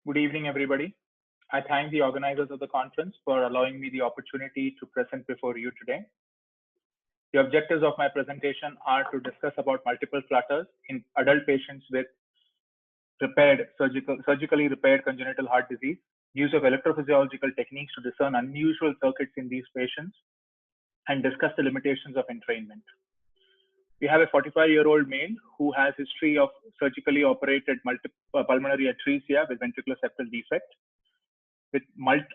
Good evening, everybody. I thank the organizers of the conference for allowing me the opportunity to present before you today. The objectives of my presentation are to discuss about multiple flutters in adult patients with surgically repaired congenital heart disease, use of electrophysiological techniques to discern unusual circuits in these patients, and discuss the limitations of entrainment. We have a 45-year-old male who has history of surgically operated pulmonary atresia with ventricular septal defect, with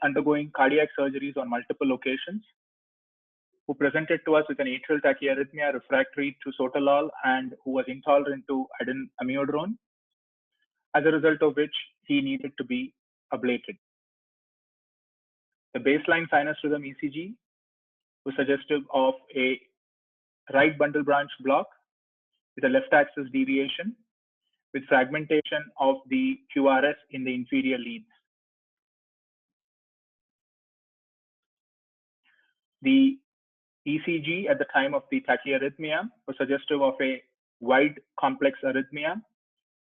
undergoing cardiac surgeries on multiple occasions, who presented to us with an atrial tachyarrhythmia refractory to sotalol and who was intolerant to amiodarone, as a result of which he needed to be ablated. The baseline sinus rhythm ECG was suggestive of a right bundle branch block with a left axis deviation with fragmentation of the QRS in the inferior leads. The ECG at the time of the tachyarrhythmia was suggestive of a wide complex arrhythmia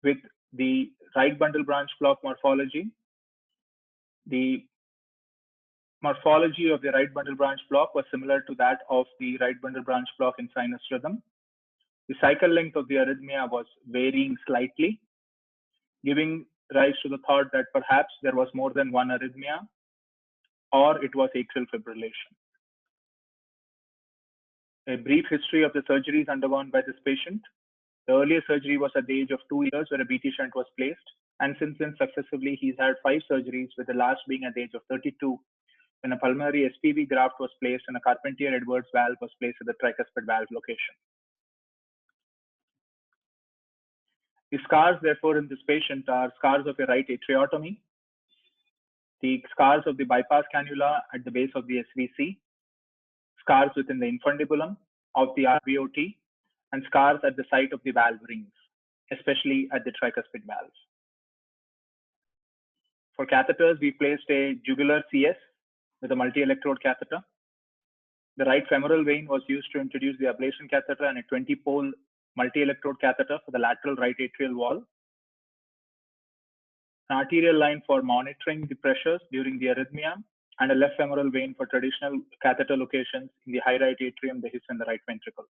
with the right bundle branch block morphology. The morphology of the right bundle branch block was similar to that of the right bundle branch block in sinus rhythm. The cycle length of the arrhythmia was varying slightly, giving rise to the thought that perhaps there was more than one arrhythmia or it was atrial fibrillation. A brief history of the surgeries undergone by this patient. The earliest surgery was at the age of 2 years where a BT shunt was placed, and since then successively he's had 5 surgeries, with the last being at the age of 32 when a pulmonary SPV graft was placed and a Carpentier-Edwards valve was placed at the tricuspid valve location. The scars, therefore, in this patient are scars of a right atriotomy, the scars of the bypass cannula at the base of the SVC, scars within the infundibulum of the RVOT, and scars at the site of the valve rings, especially at the tricuspid valves. For catheters, we placed a jugular CS with a multi-electrode catheter. The right femoral vein was used to introduce the ablation catheter and a 20-pole multi-electrode catheter for the lateral right atrial wall. An arterial line for monitoring the pressures during the arrhythmia, and a left femoral vein for traditional catheter locations in the high right atrium, the his, and the right ventricle.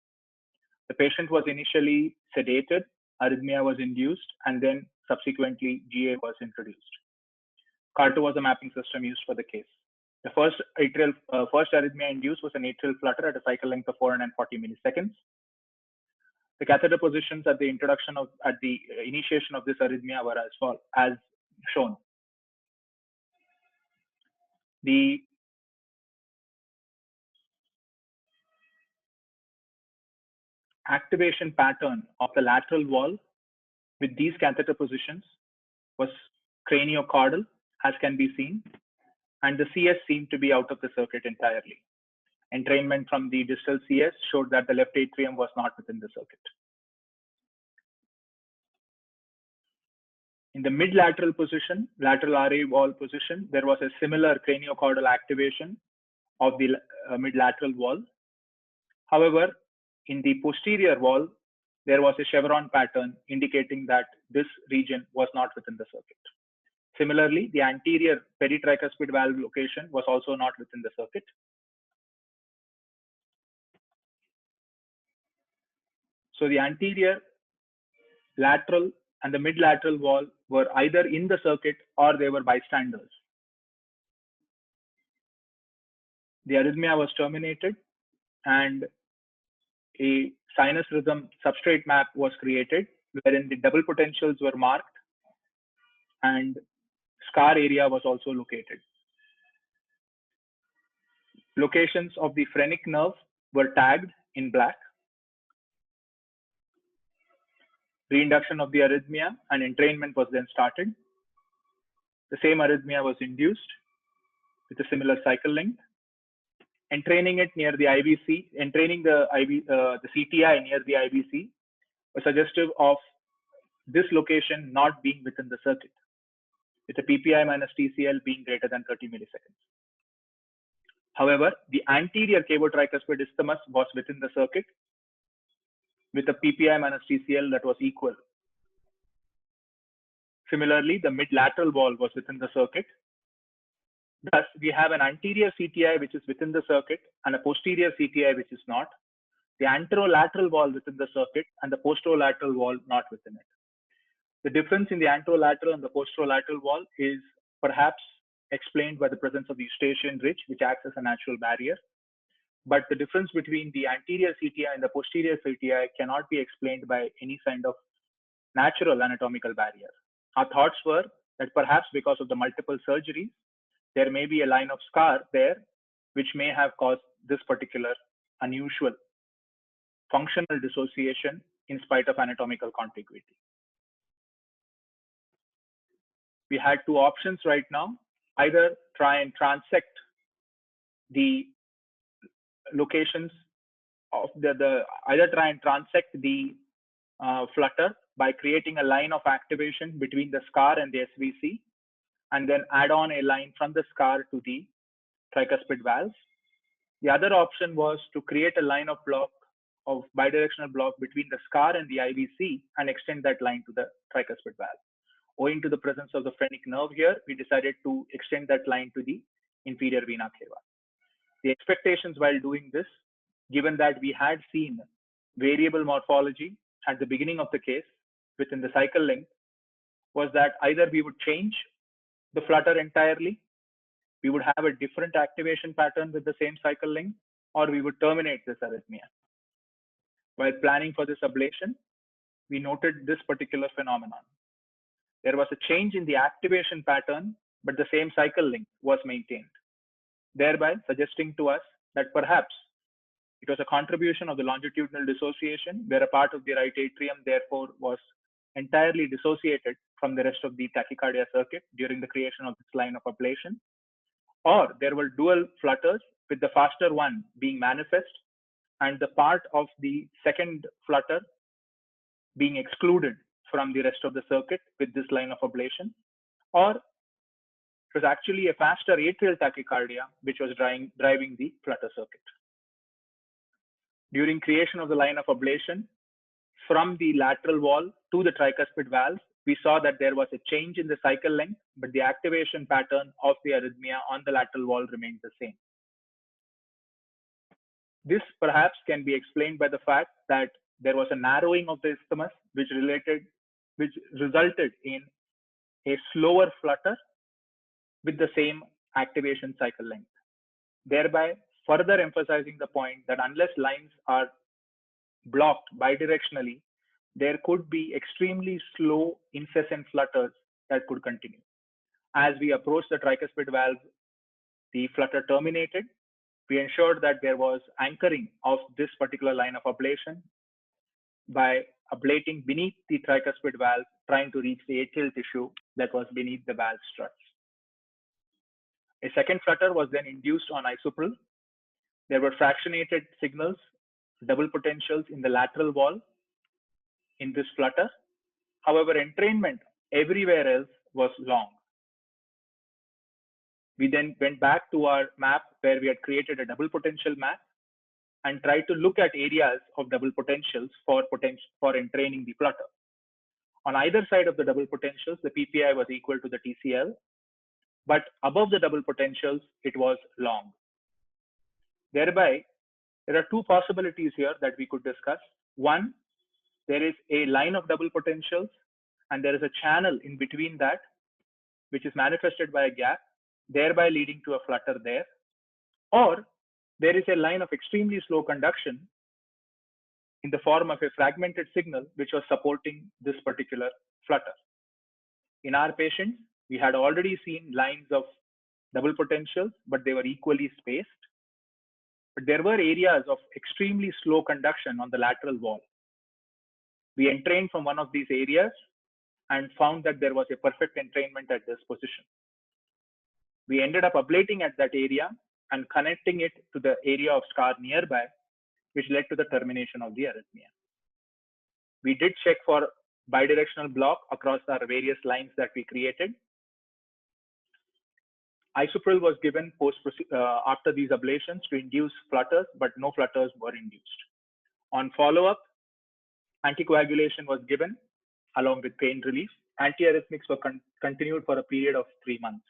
The patient was initially sedated, arrhythmia was induced, and then subsequently GA was introduced. CARTO was a mapping system used for the case. The first arrhythmia induced was an atrial flutter at a cycle length of 440 milliseconds. The catheter positions at the initiation of this arrhythmia were as shown. The activation pattern of the lateral wall with these catheter positions was craniocaudal, as can be seen, and the CS seemed to be out of the circuit entirely. Entrainment from the distal CS showed that the left atrium was not within the circuit. In the mid-lateral position, lateral RA wall position, there was a similar craniocaudal activation of the mid-lateral wall. However, in the posterior wall, there was a chevron pattern indicating that this region was not within the circuit. Similarly, the anterior peritricuspid valve location was also not within the circuit. So the anterior, lateral, and the mid-lateral wall were either in the circuit or they were bystanders. The arrhythmia was terminated and a sinus rhythm substrate map was created wherein the double potentials were marked and scar area was also located. Locations of the phrenic nerve were tagged in black. Reinduction of the arrhythmia and entrainment was then started. The same arrhythmia was induced with a similar cycle length. Entraining it near the IVC, entraining the CTI near the IVC was suggestive of this location not being within the circuit, with the PPI minus TCL being greater than 30 milliseconds. However, the anterior cavotricuspid isthmus was within the circuit with a PPI minus TCL that was equal. Similarly, the mid-lateral wall was within the circuit. Thus, we have an anterior CTI which is within the circuit and a posterior CTI which is not. The anterolateral wall within the circuit and the posterolateral wall not within it. The difference in the anterolateral and the posterolateral wall is perhaps explained by the presence of the Eustachian ridge, which acts as a natural barrier. But the difference between the anterior CTI and the posterior CTI cannot be explained by any kind of natural anatomical barrier. Our thoughts were that perhaps because of the multiple surgeries, there may be a line of scar there, which may have caused this particular unusual functional dissociation in spite of anatomical contiguity. We had two options right now: either try and transect the locations of either try and transect the flutter by creating a line of activation between the scar and the SVC, and then add on a line from the scar to the tricuspid valves. The other option was to create a line of bidirectional block between the scar and the IVC and extend that line to the tricuspid valve. Owing to the presence of the phrenic nerve here, we decided to extend that line to the inferior vena cava. The expectations while doing this, given that we had seen variable morphology at the beginning of the case within the cycle length, was that either we would change the flutter entirely, we would have a different activation pattern with the same cycle length, or we would terminate this arrhythmia. While planning for this ablation, we noted this particular phenomenon. There was a change in the activation pattern, but the same cycle length was maintained, thereby suggesting to us that perhaps it was a contribution of the longitudinal dissociation, where a part of the right atrium therefore was entirely dissociated from the rest of the tachycardia circuit during the creation of this line of ablation, or there were dual flutters, with the faster one being manifest and the part of the second flutter being excluded from the rest of the circuit with this line of ablation, or it was actually a faster atrial tachycardia which was driving the flutter circuit. During creation of the line of ablation from the lateral wall to the tricuspid valve, we saw that there was a change in the cycle length, but the activation pattern of the arrhythmia on the lateral wall remained the same. This perhaps can be explained by the fact that there was a narrowing of the isthmus, which resulted in a slower flutter with the same activation cycle length, thereby further emphasizing the point that unless lines are blocked bidirectionally, there could be extremely slow incessant flutters that could continue. As we approached the tricuspid valve, the flutter terminated. We ensured that there was anchoring of this particular line of ablation by ablating beneath the tricuspid valve, trying to reach the atrial tissue that was beneath the valve struts. A second flutter was then induced on isuprel. There were fractionated signals, double potentials in the lateral wall in this flutter. However, entrainment everywhere else was long. We then went back to our map where we had created a double potential map and tried to look at areas of double potentials for entraining the flutter. On either side of the double potentials, the PPI was equal to the TCL, but above the double potentials, it was long. Thereby, there are two possibilities here that we could discuss. One, there is a line of double potentials and there is a channel in between that, which is manifested by a gap, thereby leading to a flutter there. Or there is a line of extremely slow conduction in the form of a fragmented signal, which was supporting this particular flutter. In our patients, we had already seen lines of double potentials, but they were equally spaced. But there were areas of extremely slow conduction on the lateral wall. We entrained from one of these areas and found that there was a perfect entrainment at this position. We ended up ablating at that area and connecting it to the area of scar nearby, which led to the termination of the arrhythmia. We did check for bidirectional block across our various lines that we created. Isuprel was given after these ablations to induce flutters, but no flutters were induced. On follow-up, anticoagulation was given along with pain relief. Antiarrhythmics were continued for a period of 3 months.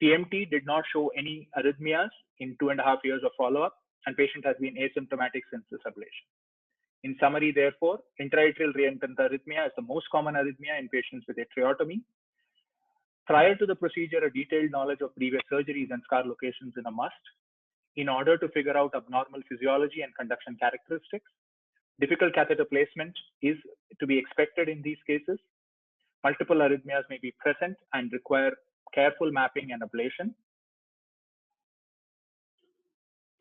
TMT did not show any arrhythmias in 2.5 years of follow-up, and patient has been asymptomatic since this ablation. In summary, therefore, intraatrial reentrant arrhythmia is the most common arrhythmia in patients with atriotomy. Prior to the procedure, a detailed knowledge of previous surgeries and scar locations is a must in order to figure out abnormal physiology and conduction characteristics. Difficult catheter placement is to be expected in these cases. Multiple arrhythmias may be present and require careful mapping and ablation.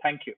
Thank you.